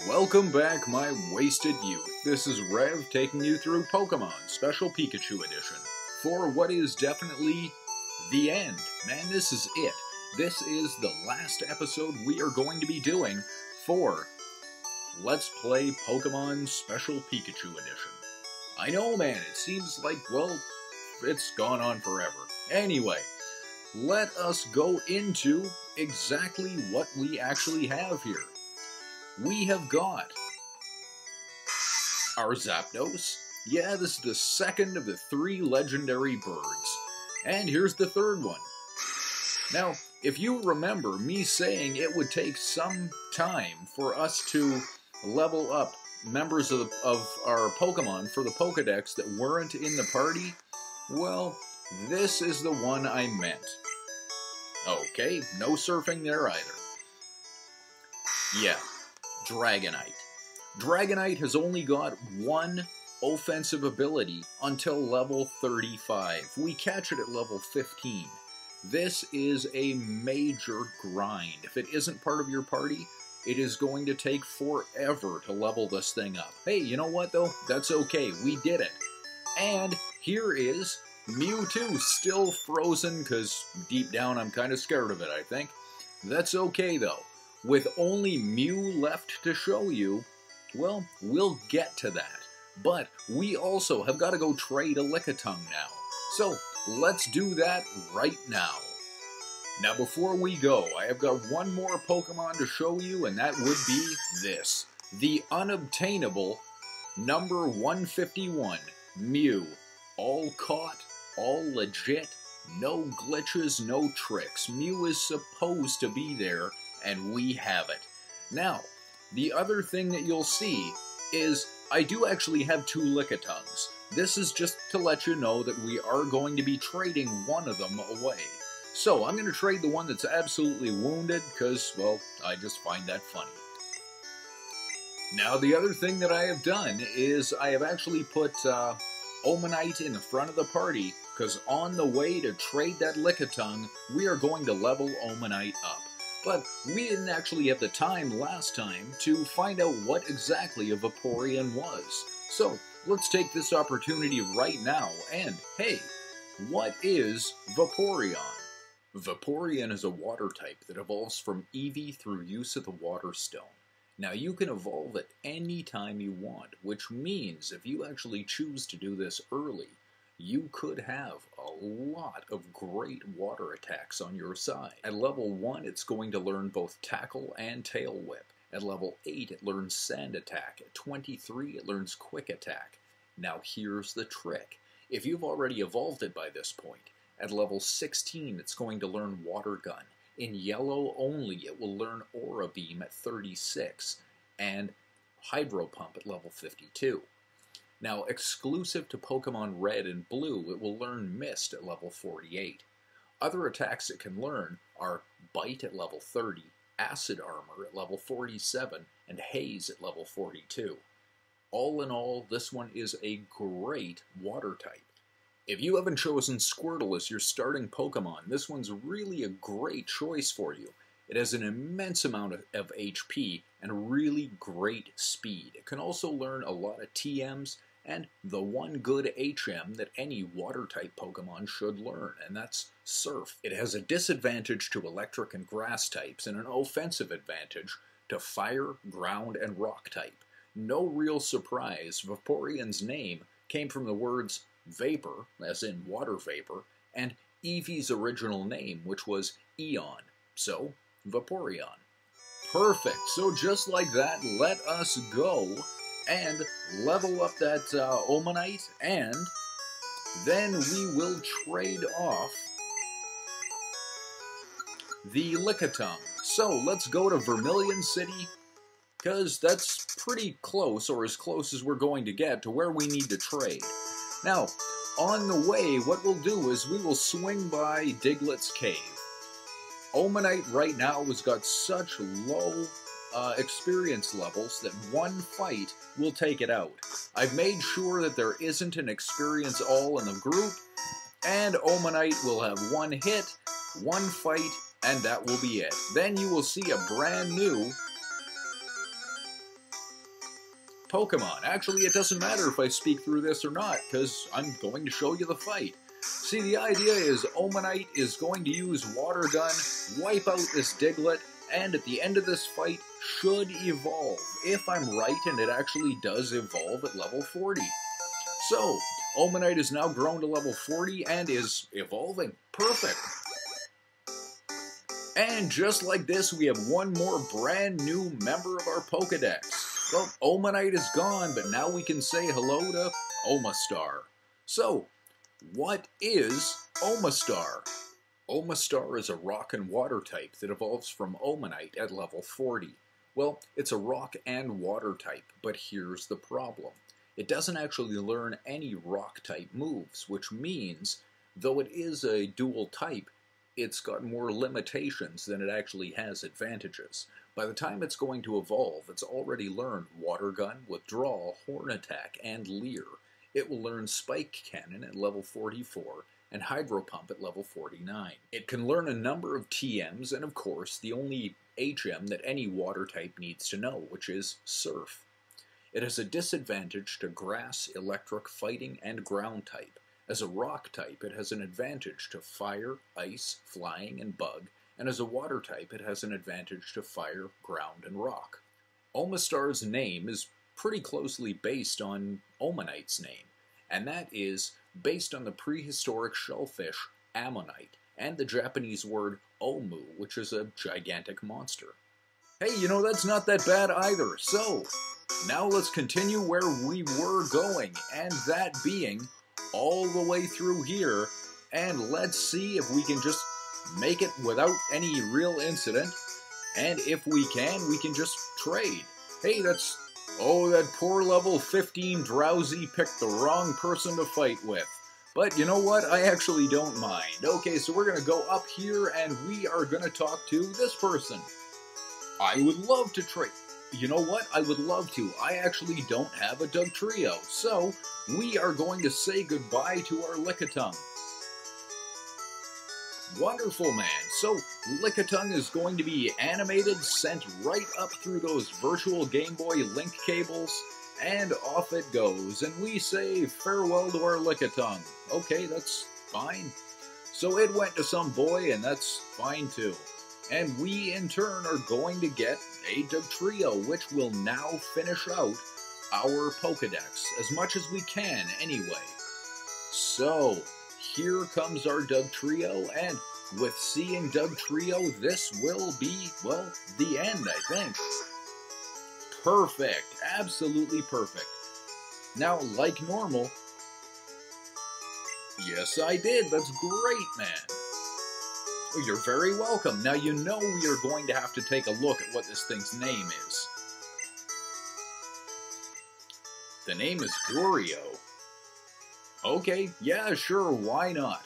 Welcome back, my wasted youth. This is Rev taking you through Pokemon Special Pikachu Edition for what is definitely the end. Man, this is it. This is the last episode we are going to be doing for Let's Play Pokemon Special Pikachu Edition. I know, man, it seems like, well, it's gone on forever. Anyway, let us go into exactly what we actually have here. We have got our Zapdos. Yeah, this is the second of the 3 legendary birds. And here's the third one. Now, if you remember me saying it would take some time for us to level up members of our Pokemon for the Pokedex that weren't in the party, well, this is the one I meant. Okay, no surfing there either. Yeah. Dragonite. Dragonite has only got one offensive ability until level 35. We catch it at level 15. This is a major grind. If it isn't part of your party, it is going to take forever to level this thing up. Hey, you know what though? That's okay. We did it. And here is Mewtwo, still frozen because deep down I'm kind of scared of it, I think. That's okay though. With only Mew left to show you, well, we'll get to that. But we also have got to go trade a Lickitung now. So, let's do that right now. Now, before we go, I have got one more Pokemon to show you, and that would be this. The unobtainable number 151, Mew. All caught, all legit, no glitches, no tricks. Mew is supposed to be there, and we have it. Now, the other thing that you'll see is I do actually have 2 Lickitungs. This is just to let you know that we are going to be trading one of them away. So, I'm going to trade the one that's absolutely wounded because, well, I just find that funny. Now, the other thing that I have done is I have actually put Omanite in the front of the party because on the way to trade that Lickitung, we are going to level Omanite up. But we didn't actually have the time last time to find out what exactly a Vaporeon was. So, let's take this opportunity right now, and hey, what is Vaporeon? Vaporeon is a water type that evolves from Eevee through use of the Water Stone. Now, you can evolve at any time you want, which means if you actually choose to do this early, you could have a lot of great water attacks on your side. At level 1, it's going to learn both Tackle and Tail Whip. At level 8, it learns Sand Attack. At 23, it learns Quick Attack. Now here's the trick. If you've already evolved it by this point, at level 16, it's going to learn Water Gun. In Yellow only, it will learn Aura Beam at 36, and Hydro Pump at level 52. Now, exclusive to Pokemon Red and Blue, it will learn Mist at level 48. Other attacks it can learn are Bite at level 30, Acid Armor at level 47, and Haze at level 42. All in all, this one is a great water type. If you haven't chosen Squirtle as your starting Pokemon, this one's really a great choice for you. It has an immense amount of HP and really great speed. It can also learn a lot of TMs and the one good HM that any water-type Pokemon should learn, and that's Surf. It has a disadvantage to electric and grass types and an offensive advantage to fire, ground, and rock type. No real surprise, Vaporeon's name came from the words vapor, as in water vapor, and Eevee's original name, which was Eon. So, Vaporeon. Perfect. So just like that, let us go and level up that Omanite, and then we will trade off the Lickitung. So let's go to Vermilion City, because that's pretty close, or as close as we're going to get to where we need to trade. Now, on the way, what we'll do is we will swing by Diglett's Cave. Omanite right now has got such low experience levels that one fight will take it out. I've made sure that there isn't an experience all in the group, and Omanite will have one hit, one fight, and that will be it. Then you will see a brand new Pokemon. Actually, it doesn't matter if I speak through this or not, because I'm going to show you the fight. See, the idea is Omanite is going to use Water Gun, wipe out this Diglett, and at the end of this fight should evolve, if I'm right and it actually does evolve at level 40. So, Omanite is now grown to level 40 and is evolving. Perfect. And just like this, we have one more brand new member of our Pokedex. Well, Omanite is gone, but now we can say hello to Omastar. So, what is Omastar? Omastar is a rock and water type that evolves from Omanite at level 40. Well, it's a rock and water type, but here's the problem. It doesn't actually learn any rock type moves, which means, though it is a dual type, it's got more limitations than it actually has advantages. By the time it's going to evolve, it's already learned Water Gun, Withdrawal, Horn Attack, and Leer. It will learn Spike Cannon at level 44, and Hydro Pump at level 49. It can learn a number of TMs, and of course, the only HM that any water type needs to know, which is Surf. It has a disadvantage to Grass, Electric, Fighting, and Ground type. As a rock type, it has an advantage to Fire, Ice, Flying, and Bug, and as a water type, it has an advantage to Fire, Ground, and Rock. Omastar's name is pretty closely based on Omanite's name, and that is based on the prehistoric shellfish Ammonite, and the Japanese word Omu, which is a gigantic monster. Hey, you know, that's not that bad either. So, now let's continue where we were going, and that being all the way through here, and let's see if we can just make it without any real incident, and if we can just trade. Hey, oh, that poor level 15 Drowsy picked the wrong person to fight with. But you know what? I actually don't mind. Okay, so we're going to go up here, and we are going to talk to this person. I would love to trade. You know what? I would love to. I actually don't have a Dugtrio, so we are going to say goodbye to our Lickitung. Wonderful, man. So, Lickitung is going to be animated, sent right up through those virtual Game Boy link cables, and off it goes. And we say farewell to our Lickitung. Okay, that's fine. So it went to some boy, and that's fine too. And we, in turn, are going to get a Dugtrio, which will now finish out our Pokedex, as much as we can anyway. So, here comes our Dugtrio, and with seeing Dugtrio, this will be, well, the end, I think. Perfect. Absolutely perfect. Now, like normal... Yes, I did. That's great, man. You're very welcome. Now, you know we are going to have to take a look at what this thing's name is. The name is Gurio. Okay, yeah, sure, why not?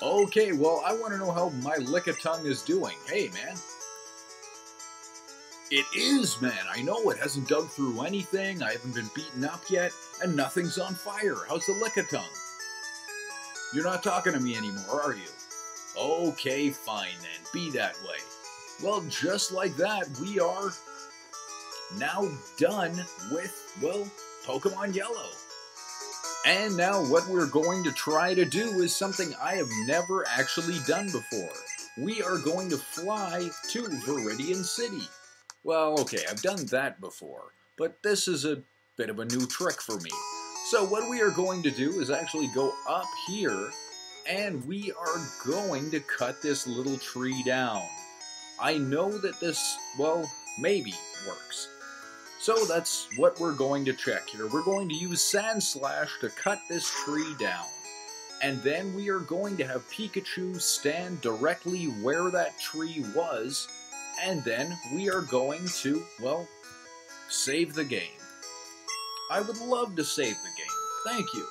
Okay, well, I want to know how my Lickitung is doing. Hey, man. It is, man. I know it hasn't dug through anything, I haven't been beaten up yet, and nothing's on fire. How's the Lickitung? You're not talking to me anymore, are you? Okay, fine then. Be that way. Well, just like that, we are now done with, well, Pokemon Yellow. And now what we're going to try to do is something I have never actually done before. We are going to fly to Viridian City. Well, okay, I've done that before, but this is a bit of a new trick for me. So what we are going to do is actually go up here, and we are going to cut this little tree down. I know that this, well, maybe works. So that's what we're going to check here. We're going to use Sand Slash to cut this tree down. And then we are going to have Pikachu stand directly where that tree was, and then we are going to, well, save the game. I would love to save the game. Thank you.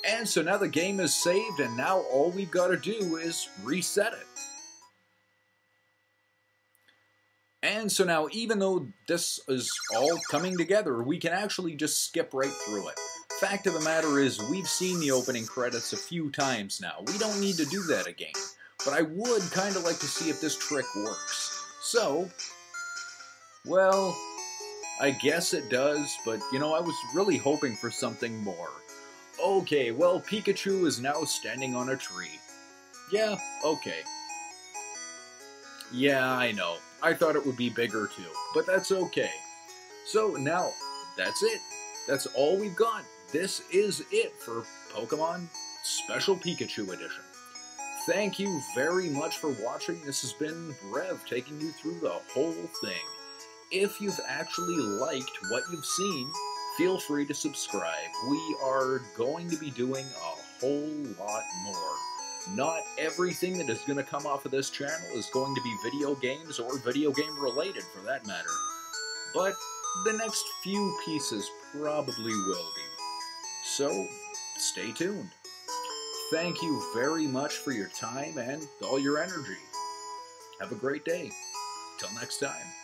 And so now the game is saved, and now all we've got to do is reset it. And so now, even though this is all coming together, we can actually just skip right through it. Fact of the matter is, we've seen the opening credits a few times now. We don't need to do that again. But I would kind of like to see if this trick works. So, well, I guess it does, but you know, I was really hoping for something more. Okay, well, Pikachu is now standing on a tree. Yeah, okay. Yeah, I know. I thought it would be bigger too, but that's okay. So now, that's it. That's all we've got. This is it for Pokemon Special Pikachu Edition. Thank you very much for watching. This has been Rev taking you through the whole thing. If you've actually liked what you've seen, feel free to subscribe. We are going to be doing a whole lot more. Not everything that is going to come off of this channel is going to be video games or video game related for that matter. But the next few pieces probably will be. So, stay tuned. Thank you very much for your time and all your energy. Have a great day. Till next time.